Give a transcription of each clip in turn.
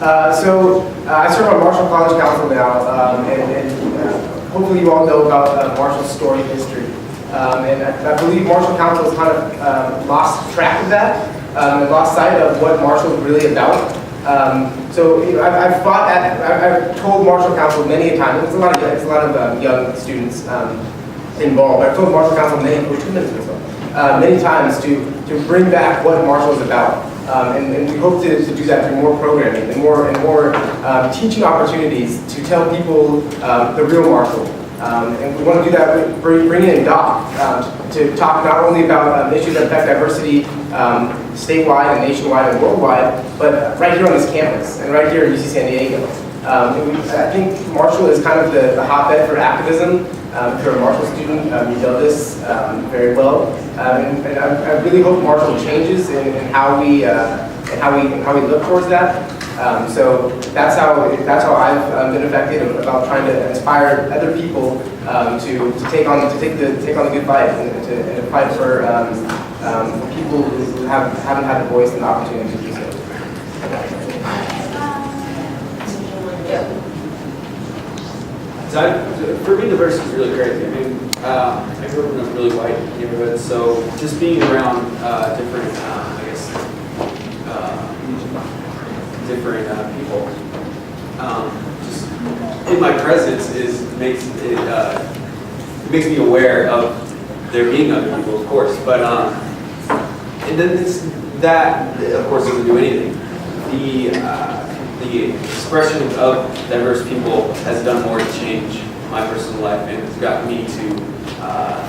I serve on Marshall College Council now, and hopefully you all know about Marshall's story and history. And I believe Marshall Council has kind of lost track of that and lost sight of what Marshall is really about. I've told Marshall Council many a time. It's a lot of young students involved. I've told Marshall Council many times to bring back what Marshall is about. And we hope to do that through more programming and more teaching opportunities to tell people the real Marshall. And we want to do that with bringing in Doc to talk not only about issues that affect diversity statewide and nationwide and worldwide, but right here on this campus and right here at UC San Diego. I think Marshall is kind of the hotbed for activism. If you're a Marshall student, you know this very well. And I really hope Marshall changes in how we look towards that. So that's how I've been affected about trying to inspire other people to take on the good fight and to fight for people who haven't had the voice and the opportunity to do so. For me, diversity is really crazy. I mean, I grew up in a really white neighborhood, so just being around different, different people, just in my presence makes me aware of there being other people, of course. But and then that, of course, doesn't do anything. The expression of diverse people has done more to change my personal life, and it's got me to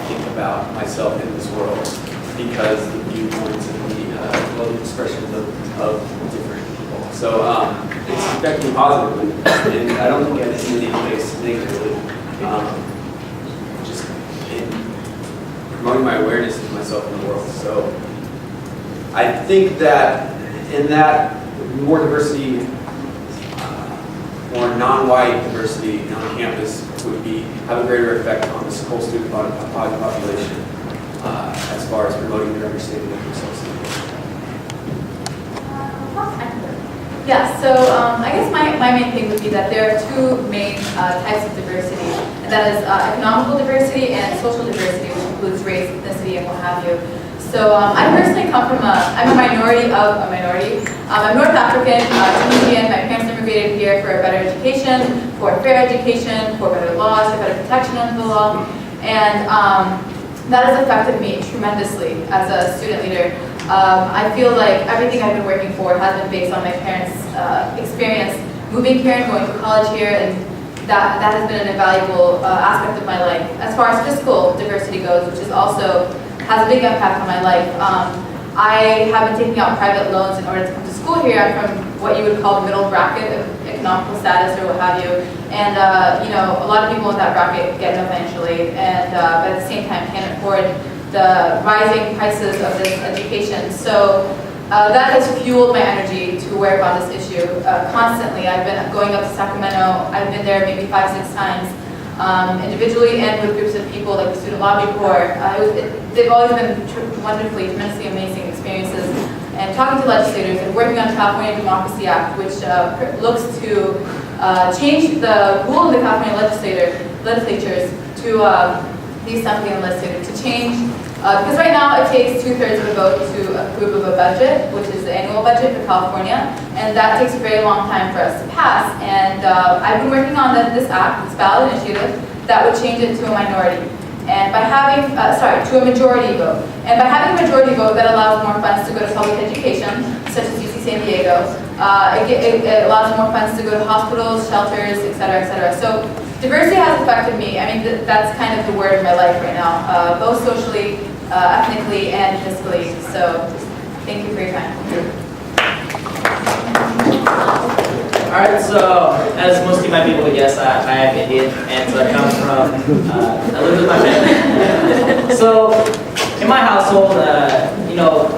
think about myself in this world because the viewpoints and the expressions of different people. So it's affected me positively, and I don't think I've seen any place negatively. Just in promoting my awareness of myself in the world. So I think that in that more diversity, more non-white diversity on campus would have a greater effect on this whole student population as far as promoting their understanding of themselves. Yeah, so I guess my main thing would be that there are two main types of diversity, and that is economical diversity and social diversity, which includes race, ethnicity, and what have you. So I personally come from I'm a minority of a minority. I'm North African, Tunisian. My parents immigrated here for a better education, for fair education, for better laws, for better protection under the law. And that has affected me tremendously as a student leader. I feel like everything I've been working for has been based on my parents' experience moving here and going to college here, and that has been an invaluable aspect of my life. As far as fiscal diversity goes, which is also has a big impact on my life. I have been taking out private loans in order to come to school here. I'm from what you would call the middle bracket of economical status or what have you. And a lot of people in that bracket get no financial aid, and but at the same time can't afford the rising prices of this education. So that has fueled my energy to work on this issue constantly. I've been going up to Sacramento. I've been there maybe 5-6 times. Individually and with groups of people like the Student Lobby Corps. They've always been wonderfully, tremendously amazing experiences. And talking to legislators and working on the California Democracy Act, which looks to change the rule of the California legislatures to the Assembly and legislature to change, because right now it takes 2/3 of a vote to approve of a budget, which is the annual budget for California, and that takes a very long time for us to pass. And I've been working on this act, this ballot initiative, that would change it to a minority. And by having, to a majority vote. And by having a majority vote that allows more funds to go to public education, such as UC San Diego, it allows more funds to go to hospitals, shelters, et cetera, et cetera. So diversity has affected me. I mean, that's kind of the word of my life right now, both socially, ethnically, and fiscally. So thank you for your time. Alright, so as most of you might be able to guess, I am Indian, and so I come from, I live with my family. So in my household,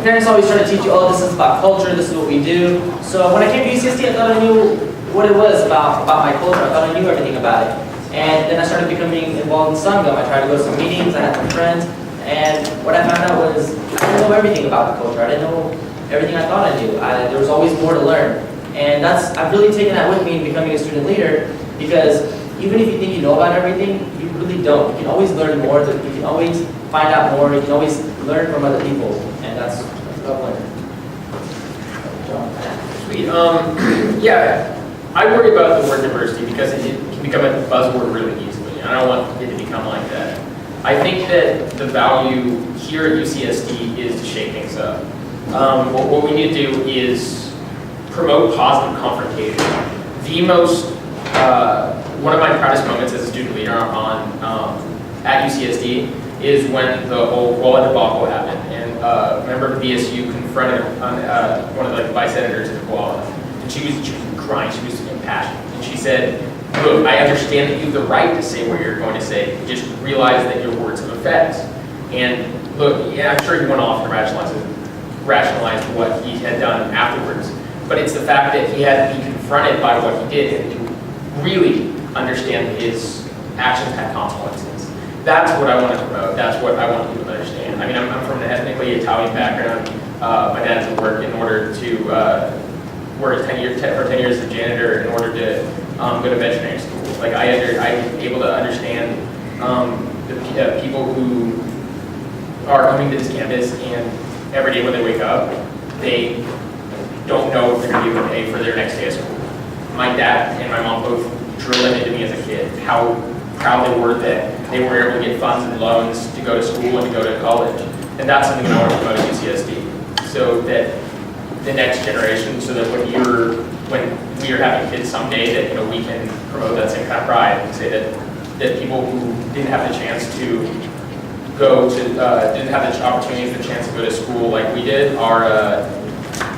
parents always try to teach you, oh, this is about culture, this is what we do. So when I came to UCSD, I thought I knew what it was about my culture. I thought I knew everything about it. And then I started becoming involved in Sangam. I tried to go to some meetings, I had some friends, and what I found out was I didn't know everything about the culture. I didn't know everything I thought I knew. There was always more to learn. And I've really taken that with me in becoming a student leader, because even if you think you know about everything, you really don't. You can always learn more, you can always find out more, you can always learn from other people, and that's what I've learned. Sweet. Yeah, I worry about the word diversity because it can become a buzzword really easily, and I don't want it to become like that. I think that the value here at UCSD is to shake things up. What we need to do is promote positive confrontation. One of my proudest moments as a student leader at UCSD is when the whole Koala debacle happened, and a member of BSU confronted one of the vice senators at Koala, and she was crying, she was impassioned, and she said, "Look, I understand that you have the right to say what you're going to say, just realize that your words have effects." And look, yeah, I'm sure he went off and rationalized what he had done afterwards, but it's the fact that he had to be confronted by what he did and to really understand his actions had consequences. That's what I want to promote. That's what I want people to understand. I mean, I'm from an ethnically Italian background. My dad's at work in order to work for 10 years as a janitor in order to go to veterinary school. Like I'm able to understand the people who are coming to this campus, and every day when they wake up, they don't know if they're going to be able to pay for their next day of school. My dad and my mom both drilled it into me as a kid how proud they were that they were able to get funds and loans to go to school and to go to college. And that's something that I want to promote at UCSD, so that the next generation, so that when we are having kids someday, that we can promote that same kind of pride and say that people who didn't have the chance to go to, didn't have the opportunities, the chance to go to school like we did, are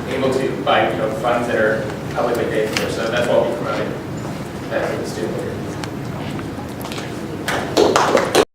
able to by funds that are publicly paid for. So that's what we promoted as a student leader.